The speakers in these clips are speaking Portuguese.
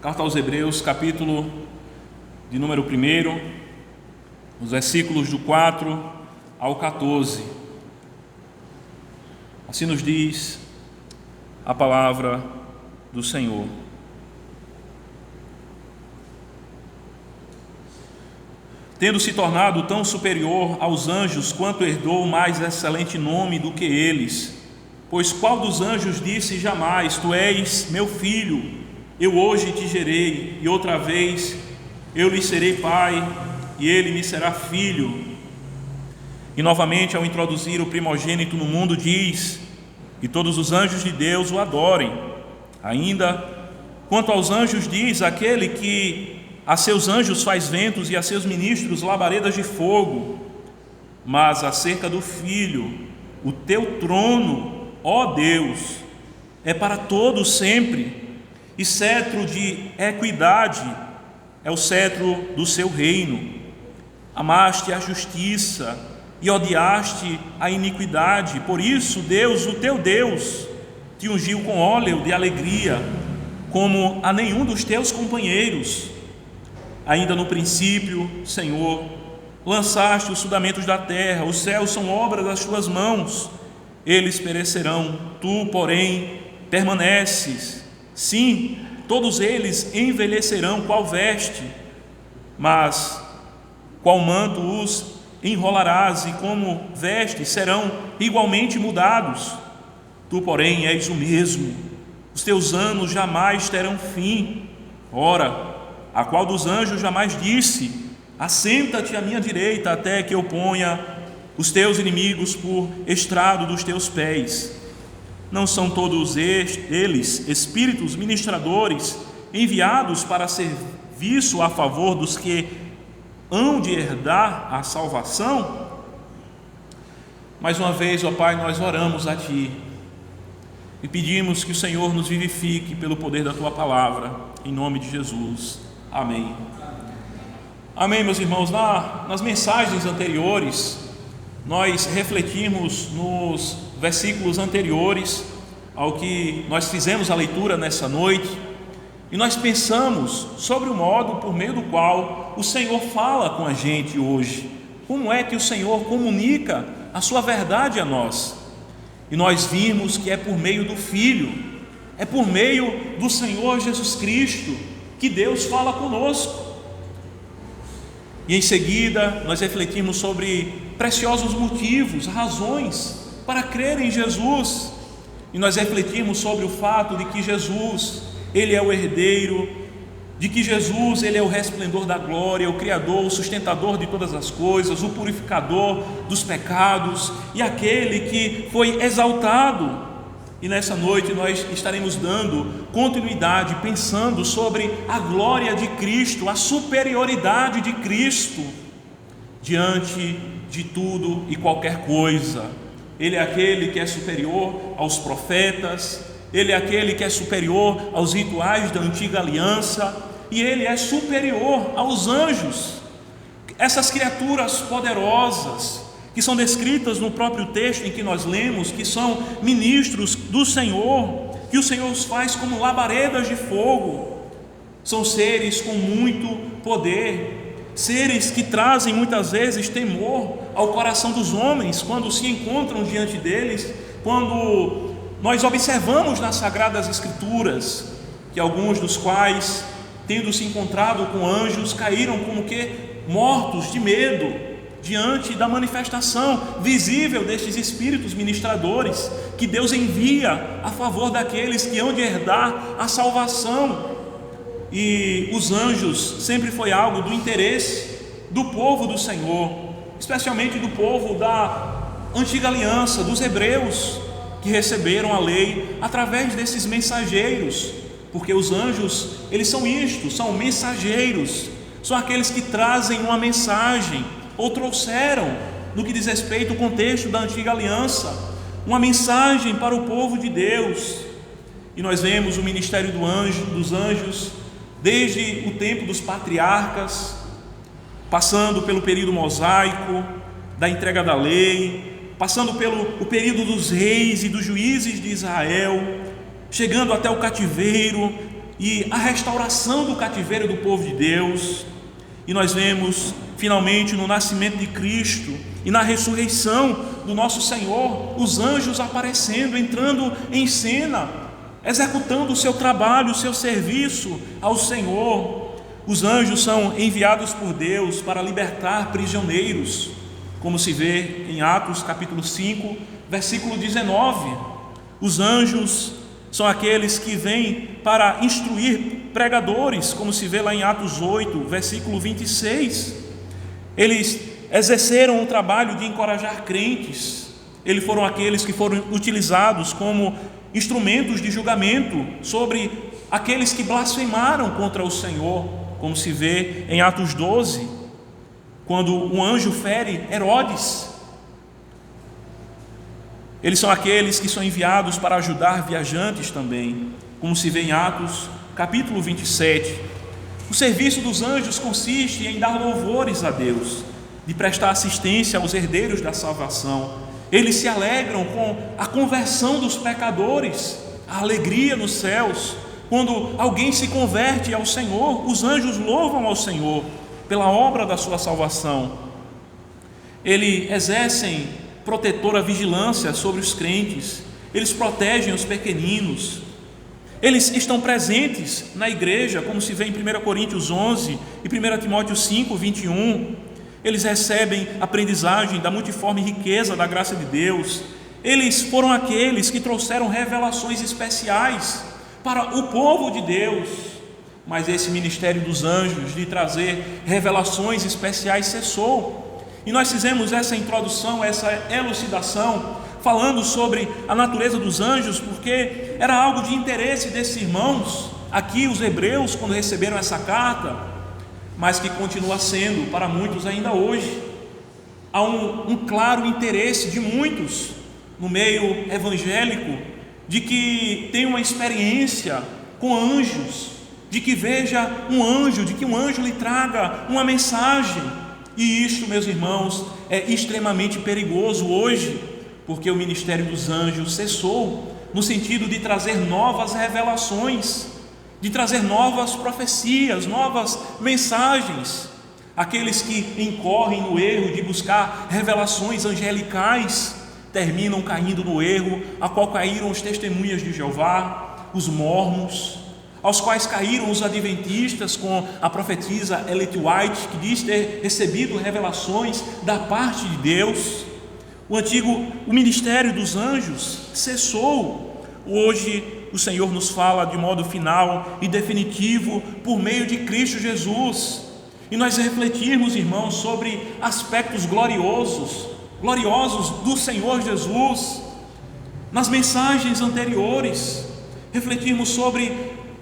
Carta aos Hebreus, capítulo de número 1, os versículos do 4 ao 14. Assim nos diz a palavra do Senhor. Tendo se tornado tão superior aos anjos, quanto herdou mais excelente nome do que eles, pois qual dos anjos disse jamais: Tu és meu filho, eu hoje te gerei, e outra vez eu lhe serei pai, e ele me será filho. E novamente, ao introduzir o primogênito no mundo, diz: E todos os anjos de Deus o adorem. Ainda, quanto aos anjos, diz aquele que a seus anjos faz ventos e a seus ministros labaredas de fogo. Mas acerca do Filho, o teu trono, ó Deus, é para todos sempre, e cetro de equidade é o cetro do seu reino. Amaste a justiça e odiaste a iniquidade, por isso Deus, o teu Deus, te ungiu com óleo de alegria, como a nenhum dos teus companheiros. Ainda no princípio, Senhor, lançaste os fundamentos da terra, os céus são obra das tuas mãos, eles perecerão, tu, porém, permaneces. Sim, todos eles envelhecerão qual veste, mas qual manto os enrolarás, e como vestes serão igualmente mudados. Tu, porém, és o mesmo, os teus anos jamais terão fim. Ora, a qual dos anjos jamais disse: Assenta-te à minha direita, até que eu ponha os teus inimigos por estrado dos teus pés? Não são todos eles espíritos ministradores, enviados para serviço a favor dos que hão de herdar a salvação? Mais uma vez, ó Pai, nós oramos a Ti e pedimos que o Senhor nos vivifique pelo poder da Tua palavra, em nome de Jesus. Amém. Amém, meus irmãos. Nas mensagens anteriores, nós refletimos nos versículos anteriores ao que nós fizemos a leitura nessa noite, e nós pensamos sobre o modo por meio do qual o Senhor fala com a gente hoje. Como é que o Senhor comunica a sua verdade a nós? E nós vimos que é por meio do Filho, é por meio do Senhor Jesus Cristo que Deus fala conosco. E em seguida nós refletimos sobre preciosos motivos, razões para crer em Jesus, e nós refletimos sobre o fato de que Jesus, Ele é o herdeiro, de que Jesus, Ele é o resplendor da glória, o Criador, o sustentador de todas as coisas, o purificador dos pecados e aquele que foi exaltado. E nessa noite nós estaremos dando continuidade, pensando sobre a glória de Cristo, a superioridade de Cristo diante de tudo e qualquer coisa. Ele é aquele que é superior aos profetas, Ele é aquele que é superior aos rituais da antiga aliança, e Ele é superior aos anjos, essas criaturas poderosas que são descritas no próprio texto em que nós lemos, que são ministros do Senhor, que o Senhor os faz como labaredas de fogo. São seres com muito poder, seres que trazem muitas vezes temor ao coração dos homens quando se encontram diante deles, quando nós observamos nas Sagradas Escrituras que alguns dos quais, tendo se encontrado com anjos, caíram como que mortos de medo diante da manifestação visível destes espíritos ministradores que Deus envia a favor daqueles que hão de herdar a salvação. E os anjos sempre foi algo do interesse do povo do Senhor, especialmente do povo da antiga aliança, dos hebreus, que receberam a lei através desses mensageiros, porque os anjos, eles são isto, são mensageiros, são aqueles que trazem uma mensagem, ou trouxeram, no que diz respeito ao contexto da antiga aliança, uma mensagem para o povo de Deus. E nós vemos o ministério dos anjos desde o tempo dos patriarcas, passando pelo período mosaico, da entrega da lei, passando pelo período dos reis e dos juízes de Israel, chegando até o cativeiro, e a restauração do cativeiro do povo de Deus. E nós vemos finalmente no nascimento de Cristo e na ressurreição do nosso Senhor, os anjos aparecendo, entrando em cena, executando o seu trabalho, o seu serviço ao Senhor. Os anjos são enviados por Deus para libertar prisioneiros, como se vê em Atos capítulo 5, versículo 19. Os anjos são aqueles que vêm para instruir pregadores, como se vê lá em Atos 8, versículo 26. Eles exerceram o trabalho de encorajar crentes. Eles foram aqueles que foram utilizados como instrumentos de julgamento sobre aqueles que blasfemaram contra o Senhor, como se vê em Atos 12, quando um anjo fere Herodes. Eles são aqueles que são enviados para ajudar viajantes também, como se vê em Atos capítulo 27. O serviço dos anjos consiste em dar louvores a Deus, de prestar assistência aos herdeiros da salvação. Eles se alegram com a conversão dos pecadores, a alegria nos céus. Quando alguém se converte ao Senhor, os anjos louvam ao Senhor pela obra da sua salvação. Eles exercem protetora vigilância sobre os crentes, eles protegem os pequeninos, eles estão presentes na igreja, como se vê em 1 Coríntios 11 e 1 Timóteo 5, 21. Eles recebem aprendizagem da multiforme riqueza da graça de Deus. Eles foram aqueles que trouxeram revelações especiais para o povo de Deus. Mas esse ministério dos anjos de trazer revelações especiais cessou. E nós fizemos essa introdução, essa elucidação, falando sobre a natureza dos anjos, porque era algo de interesse desses irmãos, aqui os hebreus, quando receberam essa carta, mas que continua sendo para muitos ainda hoje. Há um claro interesse de muitos no meio evangélico, de que tem uma experiência com anjos, de que veja um anjo, de que um anjo lhe traga uma mensagem. E isto, meus irmãos, é extremamente perigoso hoje, porque o ministério dos anjos cessou, no sentido de trazer novas revelações, de trazer novas profecias, novas mensagens. Aqueles que incorrem no erro de buscar revelações angelicais terminam caindo no erro a qual caíram os testemunhas de Jeová, os mormons, aos quais caíram os adventistas com a profetisa Ellen White, que diz ter recebido revelações da parte de Deus. O ministério dos anjos cessou. Hoje o Senhor nos fala de modo final e definitivo por meio de Cristo Jesus. E nós refletirmos, irmãos, sobre aspectos gloriosos do Senhor Jesus. Nas mensagens anteriores, refletirmos sobre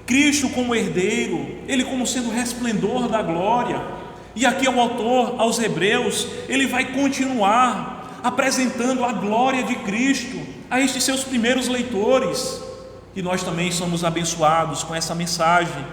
Cristo como herdeiro, Ele como sendo resplendor da glória. E aqui o autor aos Hebreus, ele vai continuar apresentando a glória de Cristo a estes seus primeiros leitores. E nós também somos abençoados com essa mensagem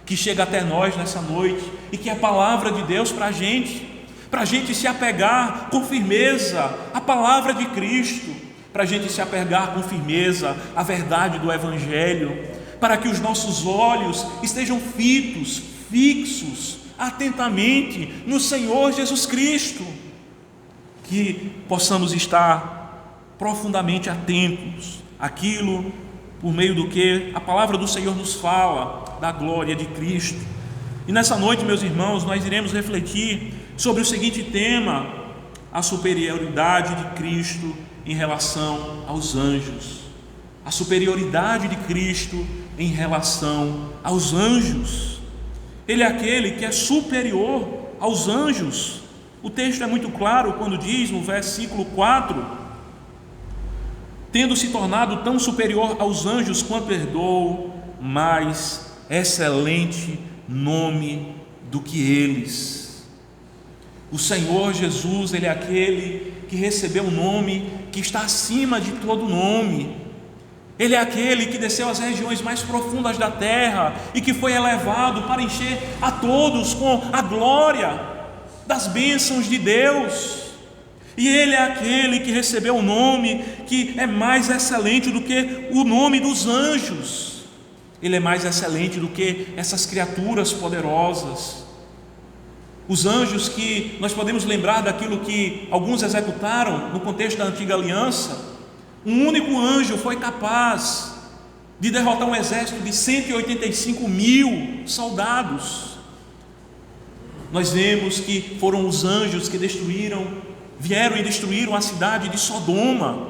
que chega até nós nessa noite, e que é a palavra de Deus para a gente se apegar com firmeza à palavra de Cristo, para a gente se apegar com firmeza à verdade do Evangelho, para que os nossos olhos estejam fixos atentamente no Senhor Jesus Cristo, que possamos estar profundamente atentos àquilo por meio do que a palavra do Senhor nos fala, da glória de Cristo. E nessa noite, meus irmãos, nós iremos refletir sobre o seguinte tema: a superioridade de Cristo em relação aos anjos. A superioridade de Cristo em relação aos anjos. Ele é aquele que é superior aos anjos. O texto é muito claro quando diz no versículo 4: tendo se tornado tão superior aos anjos quanto herdou mais excelente nome do que eles. O Senhor Jesus, Ele é aquele que recebeu um nome que está acima de todo nome. Ele é aquele que desceu às regiões mais profundas da terra e que foi elevado para encher a todos com a glória das bênçãos de Deus. E Ele é aquele que recebeu um nome que é mais excelente do que o nome dos anjos. Ele é mais excelente do que essas criaturas poderosas. Os anjos, que nós podemos lembrar daquilo que alguns executaram no contexto da antiga aliança, um único anjo foi capaz de derrotar um exército de 185.000 soldados. Nós vemos que foram os anjos que vieram e destruíram a cidade de Sodoma.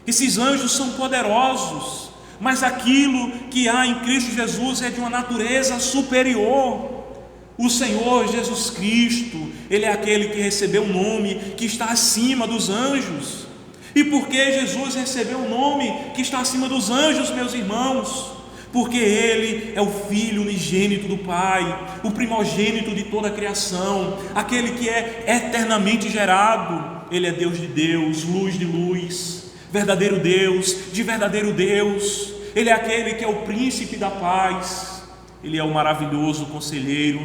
Esses anjos são poderosos, mas aquilo que há em Cristo Jesus é de uma natureza superior. O Senhor Jesus Cristo, Ele é aquele que recebeu um nome que está acima dos anjos. E por que Jesus recebeu um nome que está acima dos anjos, meus irmãos? Porque Ele é o Filho unigênito do Pai, o primogênito de toda a criação, aquele que é eternamente gerado. Ele é Deus de Deus, luz de luz, verdadeiro Deus de verdadeiro Deus. Ele é aquele que é o príncipe da paz. Ele é o maravilhoso conselheiro,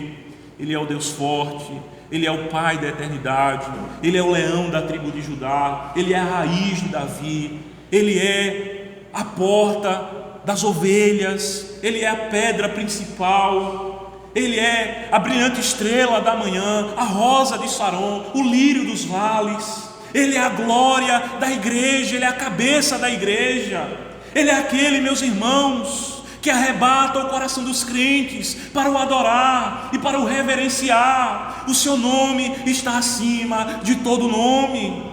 Ele é o Deus forte, Ele é o Pai da eternidade, Ele é o leão da tribo de Judá, Ele é a raiz de Davi, Ele é a porta das ovelhas, Ele é a pedra principal, Ele é a brilhante estrela da manhã, a rosa de Saron, o lírio dos vales. Ele é a glória da igreja, Ele é a cabeça da igreja. Ele é aquele, meus irmãos, que arrebata o coração dos crentes para o adorar e para o reverenciar. O seu nome está acima de todo nome.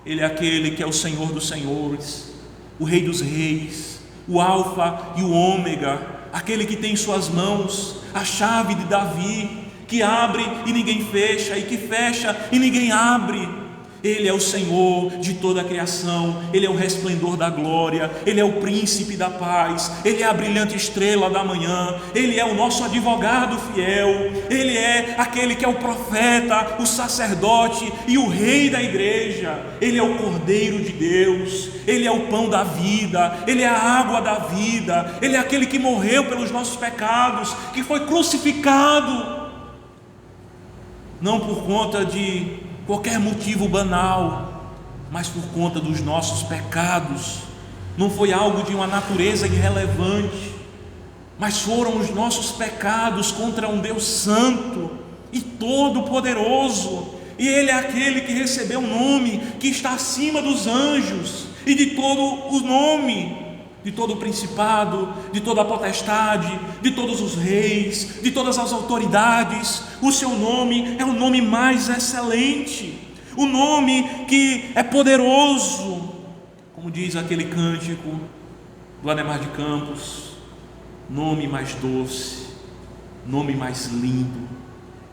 Ele é aquele que é o Senhor dos senhores, o Rei dos reis, o Alfa e o Ômega, aquele que tem em suas mãos a chave de Davi, que abre e ninguém fecha, e que fecha e ninguém abre. Ele é o Senhor de toda a criação, Ele é o resplendor da glória, Ele é o príncipe da paz, Ele é a brilhante estrela da manhã, Ele é o nosso advogado fiel, Ele é aquele que é o profeta, o sacerdote e o rei da igreja. Ele é o Cordeiro de Deus, Ele é o pão da vida, Ele é a água da vida, Ele é aquele que morreu pelos nossos pecados, que foi crucificado, não por conta de qualquer motivo banal, mas por conta dos nossos pecados. Não foi algo de uma natureza irrelevante, mas foram os nossos pecados contra um Deus santo e todo-poderoso. E Ele é aquele que recebeu um nome que está acima dos anjos e de todo o nome, de todo o principado, de toda a potestade, de todos os reis, de todas as autoridades. O seu nome é o nome mais excelente, o nome que é poderoso, como diz aquele cântico do Ademar de Campos: nome mais doce, nome mais lindo,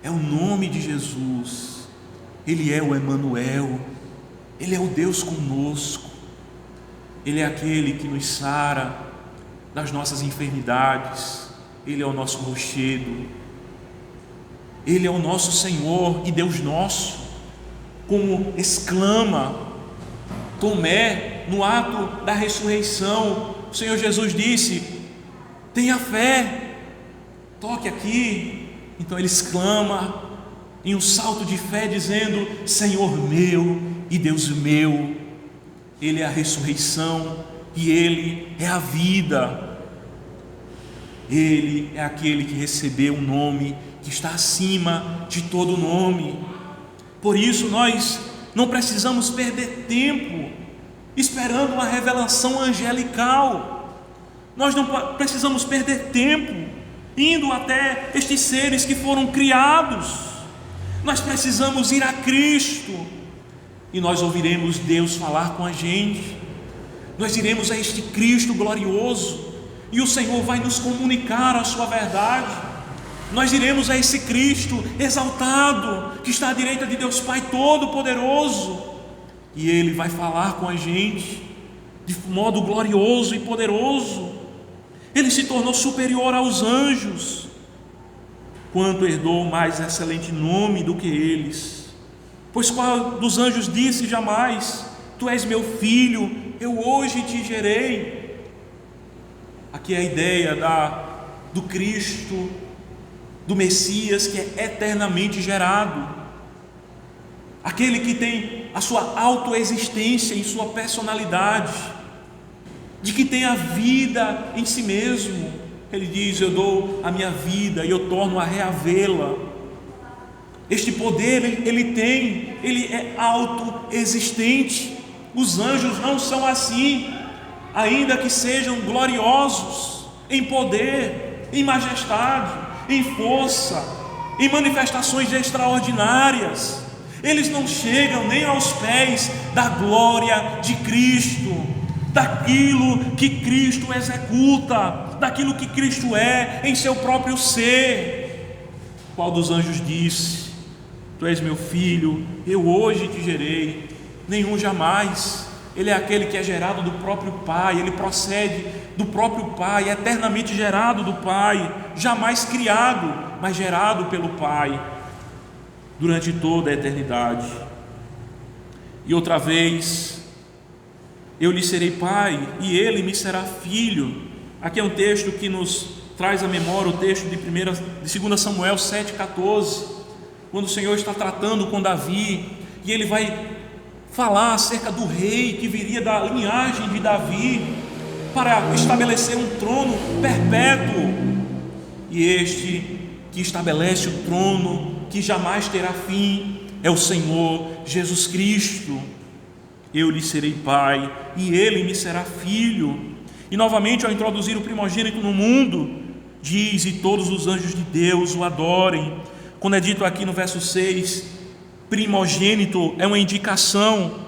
é o nome de Jesus. Ele é o Emanuel, Ele é o Deus conosco. Ele é aquele que nos sara das nossas enfermidades, Ele é o nosso rochedo, Ele é o nosso Senhor e Deus nosso, como exclama Tomé no ato da ressurreição. O Senhor Jesus disse: tenha fé, toque aqui. Então ele exclama em um salto de fé, dizendo: Senhor meu e Deus meu. Ele é a ressurreição e Ele é a vida. Ele é aquele que recebeu um nome que está acima de todo nome. Por isso nós não precisamos perder tempo esperando uma revelação angelical. Nós não precisamos perder tempo indo até estes seres que foram criados. Nós precisamos ir a Cristo e nós ouviremos Deus falar com a gente. Nós iremos a este Cristo glorioso e o Senhor vai nos comunicar a sua verdade. Nós iremos a esse Cristo exaltado que está à direita de Deus Pai Todo-Poderoso, e Ele vai falar com a gente de modo glorioso e poderoso. Ele se tornou superior aos anjos, quanto herdou mais excelente nome do que eles. Pois qual dos anjos disse jamais: tu és meu filho, eu hoje te gerei? Aqui é a ideia do Cristo, do Messias que é eternamente gerado, aquele que tem a sua autoexistência em sua personalidade, de que tem a vida em si mesmo, Ele diz: eu dou a minha vida e eu torno a reavê-la. Este poder ele é autoexistente. Os anjos não são assim, ainda que sejam gloriosos em poder, em majestade, em força, em manifestações extraordinárias. Eles não chegam nem aos pés da glória de Cristo, daquilo que Cristo executa, daquilo que Cristo é em seu próprio ser. Qual dos anjos disse: tu és meu filho, eu hoje te gerei? Nenhum jamais. Ele é aquele que é gerado do próprio Pai, ele procede do próprio Pai, é eternamente gerado do Pai, jamais criado, mas gerado pelo Pai durante toda a eternidade. E outra vez: eu lhe serei pai e ele me será filho. Aqui é um texto que nos traz à memória o texto de 2 Samuel 7,14, quando o Senhor está tratando com Davi, e ele vai falar acerca do rei que viria da linhagem de Davi para estabelecer um trono perpétuo. E este que estabelece o trono que jamais terá fim é o Senhor Jesus Cristo. Eu lhe serei pai e ele me será filho. E novamente, ao introduzir o primogênito no mundo, diz: e todos os anjos de Deus o adorem. Quando é dito aqui no verso 6, primogênito, é uma indicação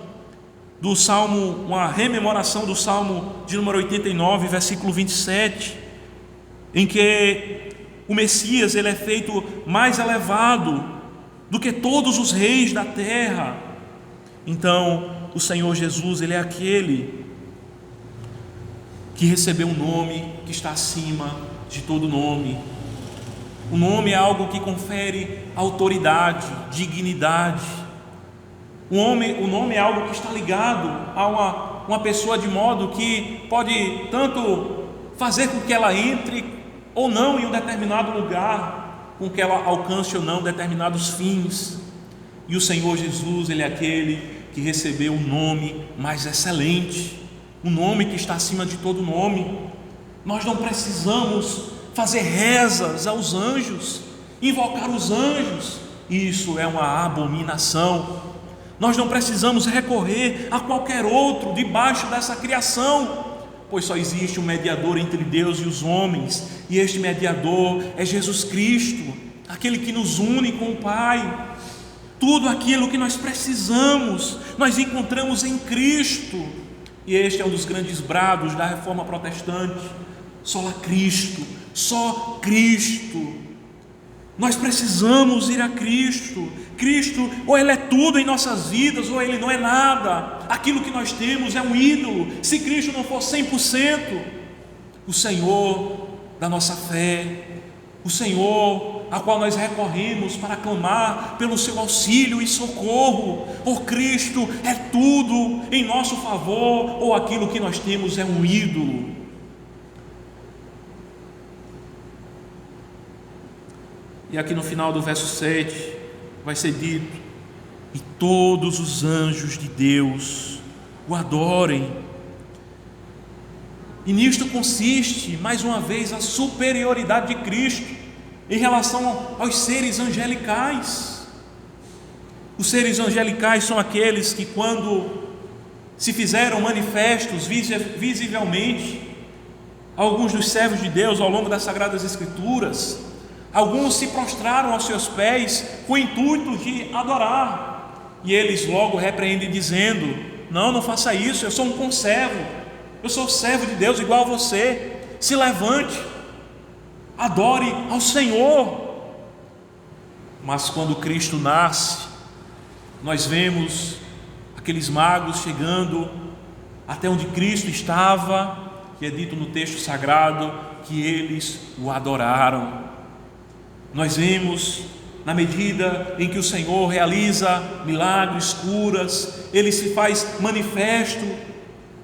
do Salmo, uma rememoração do Salmo de número 89, versículo 27, em que o Messias ele é feito mais elevado do que todos os reis da terra. Então, o Senhor Jesus, ele é aquele que recebeu um nome que está acima de todo nome. O nome é algo que confere autoridade, dignidade. O nome é algo que está ligado a uma pessoa, de modo que pode tanto fazer com que ela entre ou não em um determinado lugar, com que ela alcance ou não determinados fins. E o Senhor Jesus, ele é aquele que recebeu o nome mais excelente, o nome que está acima de todo nome. Nós não precisamos fazer rezas aos anjos, invocar os anjos, isso é uma abominação. Nós não precisamos recorrer a qualquer outro debaixo dessa criação, pois só existe um mediador entre Deus e os homens, e este mediador é Jesus Cristo, aquele que nos une com o Pai. Tudo aquilo que nós precisamos, nós encontramos em Cristo. E este é um dos grandes brados da reforma protestante: sola Cristo, só Cristo. Nós precisamos ir a Cristo. Cristo, ou Ele é tudo em nossas vidas, ou Ele não é nada. Aquilo que nós temos é um ídolo. Se Cristo não for 100%, o Senhor da nossa fé, o Senhor a qual nós recorremos para clamar pelo seu auxílio e socorro, por Cristo é tudo em nosso favor, ou aquilo que nós temos é um ídolo. E aqui no final do verso 7 vai ser dito: e todos os anjos de Deus o adorem. E nisto consiste, mais uma vez, a superioridade de Cristo em relação aos seres angelicais. Os seres angelicais são aqueles que, quando se fizeram manifestos visivelmente, alguns dos servos de Deus ao longo das Sagradas Escrituras, alguns se prostraram aos seus pés com o intuito de adorar, e eles logo repreendem dizendo: não faça isso, eu sou um conservo, eu sou servo de Deus igual a você, se levante, adore ao Senhor. Mas quando Cristo nasce, nós vemos aqueles magos chegando até onde Cristo estava, que é dito no texto sagrado que eles o adoraram. Nós vemos, na medida em que o Senhor realiza milagres, curas, Ele se faz manifesto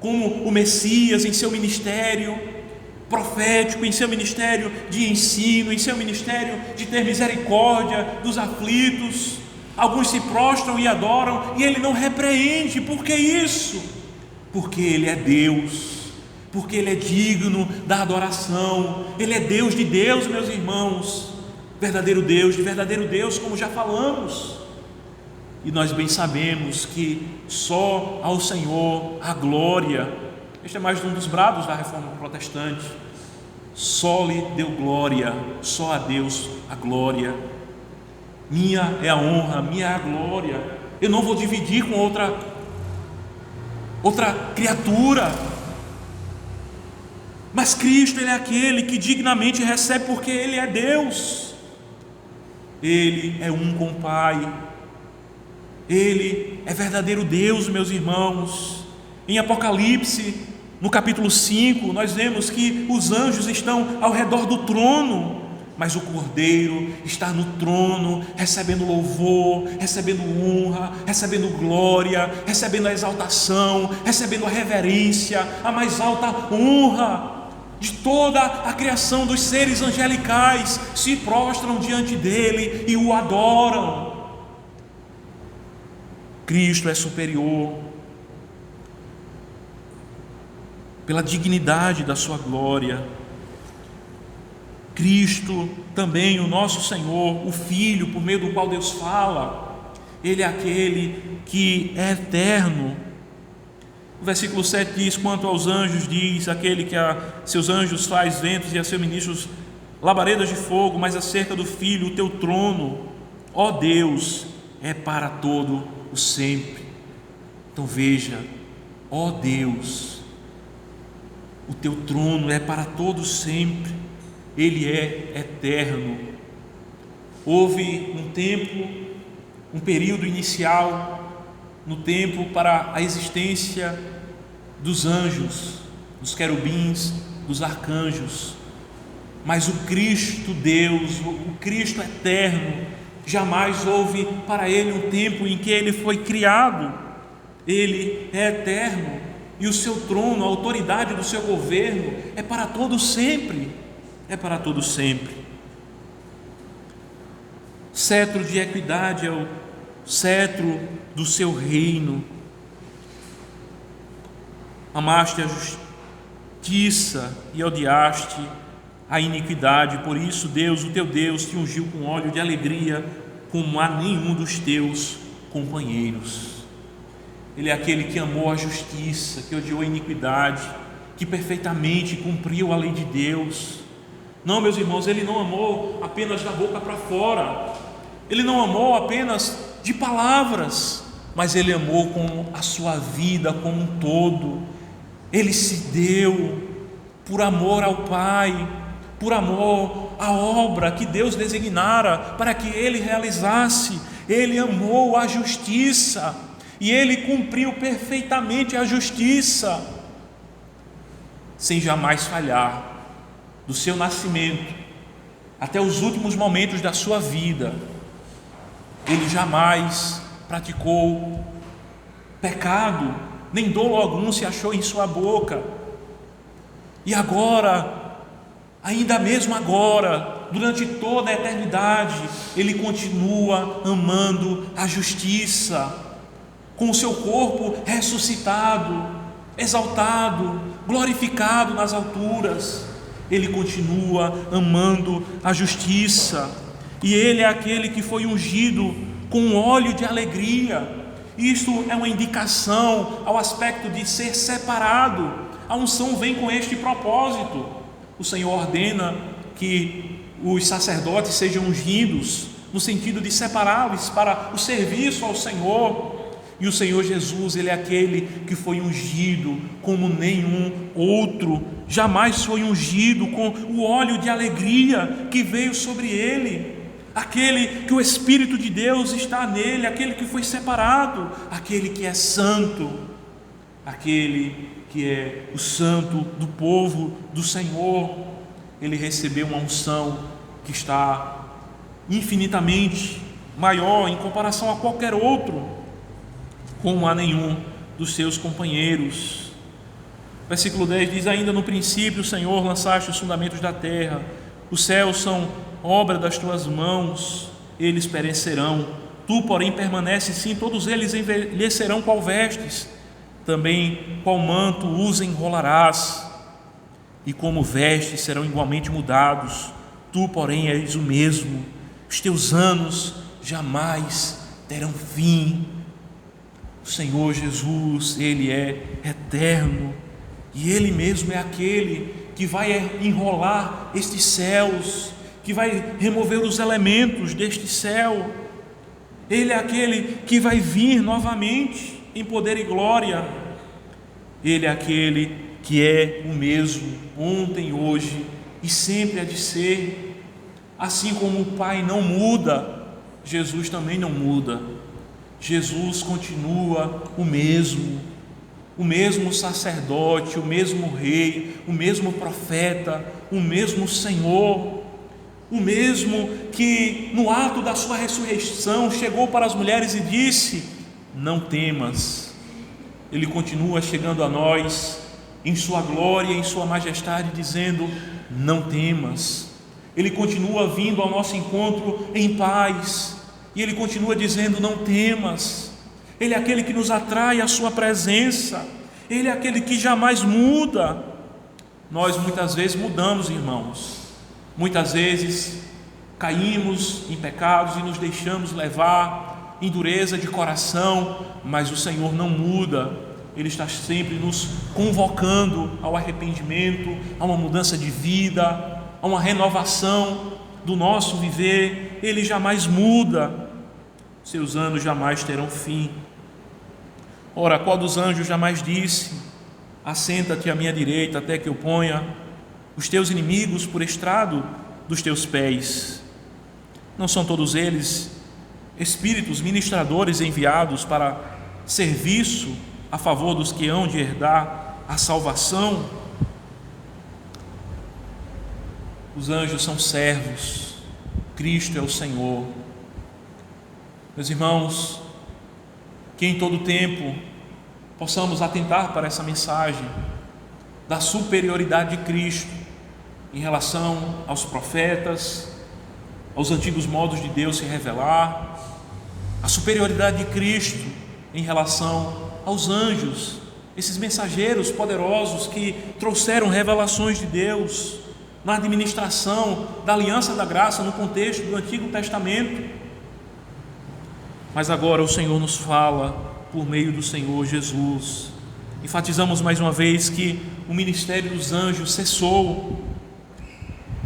como o Messias em seu ministério profético, em seu ministério de ensino, em seu ministério de ter misericórdia dos aflitos. Alguns se prostram e adoram, e Ele não repreende. Por que isso? Porque Ele é Deus, porque Ele é digno da adoração. Ele é Deus de Deus, meus irmãos, verdadeiro Deus de verdadeiro Deus, como já falamos. E nós bem sabemos que só ao Senhor a glória. Este é mais um dos brados da reforma protestante. Só lhe deu glória, só a Deus a glória. Minha é a honra, minha é a glória. Eu não vou dividir com outra criatura. Mas Cristo, Ele é aquele que dignamente recebe, porque Ele é Deus. Ele é um com o Pai. Ele é verdadeiro Deus, meus irmãos. Em Apocalipse, no capítulo 5, nós vemos que os anjos estão ao redor do trono, mas o Cordeiro está no trono, recebendo louvor, recebendo honra, recebendo glória, recebendo a exaltação, recebendo a reverência, a mais alta honra de toda a criação. Dos seres angelicais se prostram diante dele e o adoram. Cristo é superior pela dignidade da sua glória. Cristo também, o nosso Senhor, o Filho, por meio do qual Deus fala, Ele é aquele que é eterno. O versículo 7 diz: quanto aos anjos, diz aquele que a seus anjos faz ventos e a seus ministros labaredas de fogo, mas acerca do Filho, o teu trono, ó Deus, é para todo o sempre. Então veja, ó Deus, o teu trono é para todo sempre. Ele é eterno. Houve um tempo, um período inicial no tempo para a existência dos anjos, dos querubins, dos arcanjos, mas o Cristo Deus, o Cristo eterno, jamais houve para Ele um tempo em que Ele foi criado. Ele é eterno e o seu trono, a autoridade do seu governo é para todo sempre. É para todo sempre. Cetro de equidade é o cetro do seu reino. Amaste a justiça e odiaste a iniquidade. Por isso Deus, o teu Deus, te ungiu com óleo de alegria como a nenhum dos teus companheiros. Ele é aquele que amou a justiça, que odiou a iniquidade, que perfeitamente cumpriu a lei de Deus. Não, meus irmãos, Ele não amou apenas da boca para fora, Ele não amou apenas de palavras, mas Ele amou com a sua vida como um todo. Ele se deu por amor ao Pai, por amor à obra que Deus designara para que Ele realizasse. Ele amou a justiça e Ele cumpriu perfeitamente a justiça, sem jamais falhar. Do seu nascimento até os últimos momentos da sua vida, Ele jamais praticou pecado, nem dolo algum se achou em sua boca. E agora, ainda mesmo agora, durante toda a eternidade, Ele continua amando a justiça, com o seu corpo ressuscitado, exaltado, glorificado nas alturas. Ele continua amando a justiça, e Ele é aquele que foi ungido com óleo de alegria. Isto é uma indicação ao aspecto de ser separado. A unção vem com este propósito. O Senhor ordena que os sacerdotes sejam ungidos, no sentido de separá-los para o serviço ao Senhor. E o Senhor Jesus, Ele é aquele que foi ungido como nenhum outro, jamais foi ungido com o óleo de alegria que veio sobre Ele, aquele que o Espírito de Deus está nele, aquele que foi separado, aquele que é santo, aquele que é o santo do povo do Senhor. Ele recebeu uma unção que está infinitamente maior em comparação a qualquer outro, como a nenhum dos seus companheiros. Versículo 10 diz: ainda no princípio, Senhor, lançaste os fundamentos da terra, os céus são obra das tuas mãos, eles perecerão, tu porém permaneces sim, todos eles envelhecerão qual vestes, também qual manto os enrolarás. e como vestes serão igualmente mudados. Tu, porém, és o mesmo. Os teus anos jamais terão fim. O Senhor Jesus, Ele é eterno, e Ele mesmo é aquele que vai enrolar estes céus, que vai remover os elementos deste céu. Ele é aquele que vai vir novamente em poder e glória. Ele é aquele que é o mesmo ontem, hoje e sempre há de ser. Assim como o Pai não muda, Jesus também não muda. Jesus continua o mesmo sacerdote, o mesmo rei, o mesmo profeta, o mesmo Senhor, o mesmo que no ato da sua ressurreição chegou para as mulheres e disse: não temas. Ele continua chegando a nós em sua glória, em sua majestade, dizendo: não temas. Ele continua vindo ao nosso encontro em paz, e Ele continua dizendo: não temas. Ele é aquele que nos atrai à sua presença, Ele é aquele que jamais muda. Nós muitas vezes mudamos, irmãos, muitas vezes caímos em pecados e nos deixamos levar em dureza de coração, mas o Senhor não muda. Ele está sempre nos convocando ao arrependimento, a uma mudança de vida, a uma renovação do nosso viver. Ele jamais muda, seus anos jamais terão fim. Ora, qual dos anjos jamais disse: assenta-te à minha direita até que eu ponha os teus inimigos por estrado dos teus pés? Não são todos eles espíritos ministradores enviados para serviço a favor dos que hão de herdar a salvação? Os anjos são servos, Cristo é o Senhor. Meus irmãos, que em todo tempo possamos atentar para essa mensagem da superioridade de Cristo em relação aos profetas, aos antigos modos de Deus se revelar, a superioridade de Cristo em relação aos anjos, esses mensageiros poderosos que trouxeram revelações de Deus na administração da aliança da graça no contexto do Antigo Testamento. Mas agora o Senhor nos fala por meio do Senhor Jesus. Enfatizamos mais uma vez que o ministério dos anjos cessou.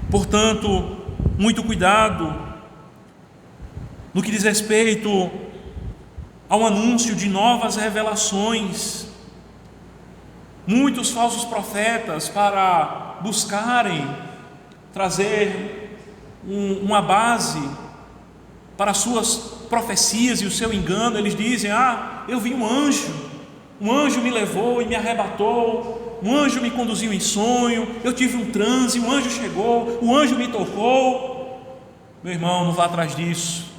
Portanto, muito cuidado no que diz respeito ao anúncio de novas revelações. Muitos falsos profetas, para buscarem trazer uma base para suas profecias e o seu engano, eles dizem: eu vi um anjo me levou e me arrebatou, um anjo me conduziu em sonho, eu tive um transe, um anjo chegou, o anjo me tocou. Meu irmão, não vá atrás disso,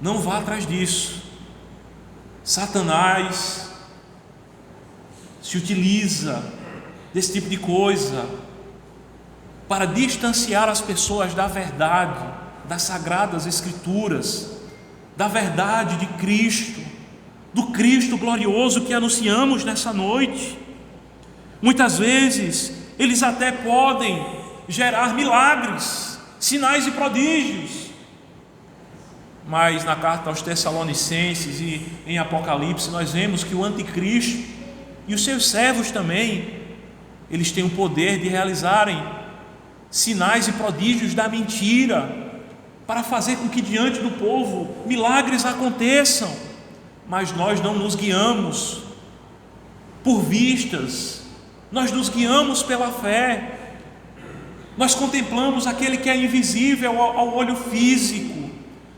não vá atrás disso. Satanás se utiliza desse tipo de coisa para distanciar as pessoas da verdade, das sagradas escrituras, da verdade de Cristo, do Cristo glorioso que anunciamos nessa noite. Muitas vezes eles até podem gerar milagres, sinais e prodígios, mas na carta aos Tessalonicenses e em Apocalipse nós vemos que o anticristo e os seus servos também, eles têm o poder de realizarem sinais e prodígios da mentira, para fazer com que diante do povo milagres aconteçam. Mas nós não nos guiamos por vistas, nós nos guiamos pela fé. Nós contemplamos aquele que é invisível ao olho físico,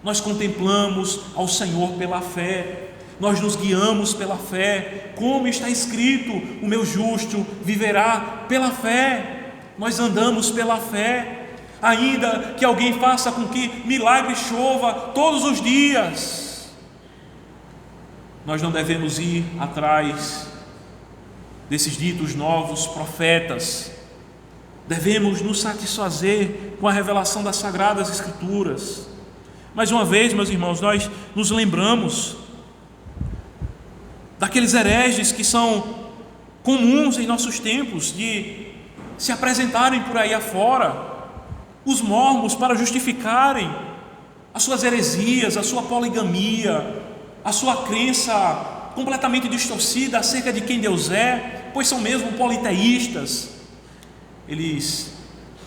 nós contemplamos ao Senhor pela fé, nós nos guiamos pela fé, como está escrito: o meu justo viverá pela fé. Nós andamos pela fé, ainda que alguém faça com que milagre chova todos os dias. Nós não devemos ir atrás desses ditos novos profetas, devemos nos satisfazer com a revelação das Sagradas Escrituras. Mais uma vez, meus irmãos, nós nos lembramos daqueles hereges que são comuns em nossos tempos de se apresentarem por aí afora, os mormons, para justificarem as suas heresias, a sua poligamia, a sua crença completamente distorcida acerca de quem Deus é, pois são mesmo politeístas.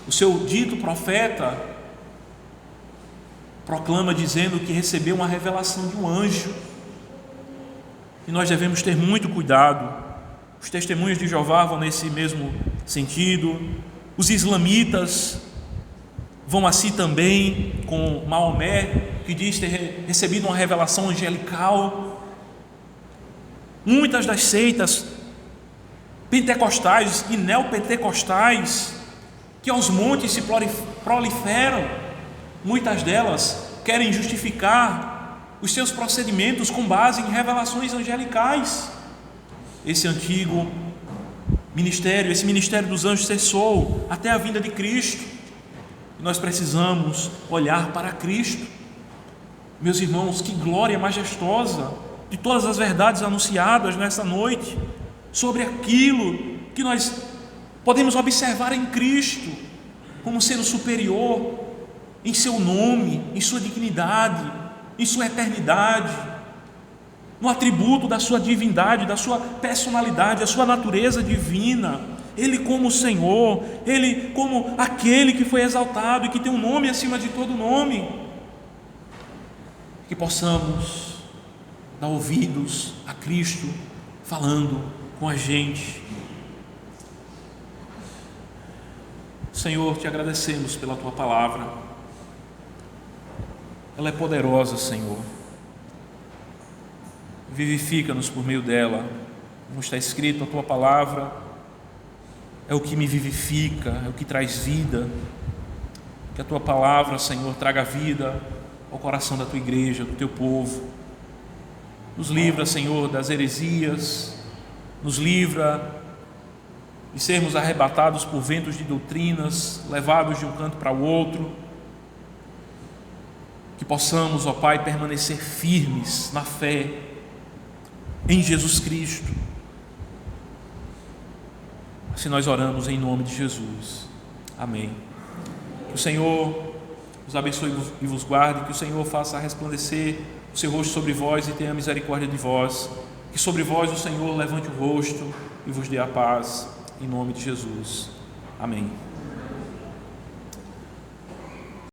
O seu dito profeta proclama dizendo que recebeu uma revelação de um anjo, e nós devemos ter muito cuidado. Os testemunhos de Jeová vão nesse mesmo sentido, os islamitas vão assim também com Maomé, que diz ter recebido uma revelação angelical. Muitas das seitas pentecostais e neopentecostais que aos montes se proliferam, muitas delas querem justificar os seus procedimentos com base em revelações angelicais. Esse antigo ministério, esse ministério dos anjos cessou até a vinda de Cristo, e nós precisamos olhar para Cristo. Meus irmãos, que glória majestosa de todas as verdades anunciadas nessa noite, sobre aquilo que nós podemos observar em Cristo, como sendo superior em seu nome, em sua dignidade, em sua eternidade, no atributo da sua divindade, da sua personalidade, da sua natureza divina. Ele como Senhor, Ele como aquele que foi exaltado e que tem um nome acima de todo nome. Que possamos dar ouvidos a Cristo falando com a gente. Senhor, te agradecemos pela Tua palavra. Ela é poderosa, Senhor. Vivifica-nos por meio dela. Como está escrito, a Tua palavra é o que me vivifica, é o que traz vida. Que a Tua palavra, Senhor, traga vida ao coração da Tua igreja, do Teu povo. Nos livra, Senhor, das heresias, nos livra de sermos arrebatados por ventos de doutrinas, levados de um canto para o outro. Que possamos, ó Pai, permanecer firmes na fé em Jesus Cristo. Assim nós oramos em nome de Jesus. Amém. Que o Senhor os abençoe e vos guarde, que o Senhor faça resplandecer o seu rosto sobre vós e tenha misericórdia de vós, que sobre vós o Senhor levante o rosto e vos dê a paz, em nome de Jesus. Amém.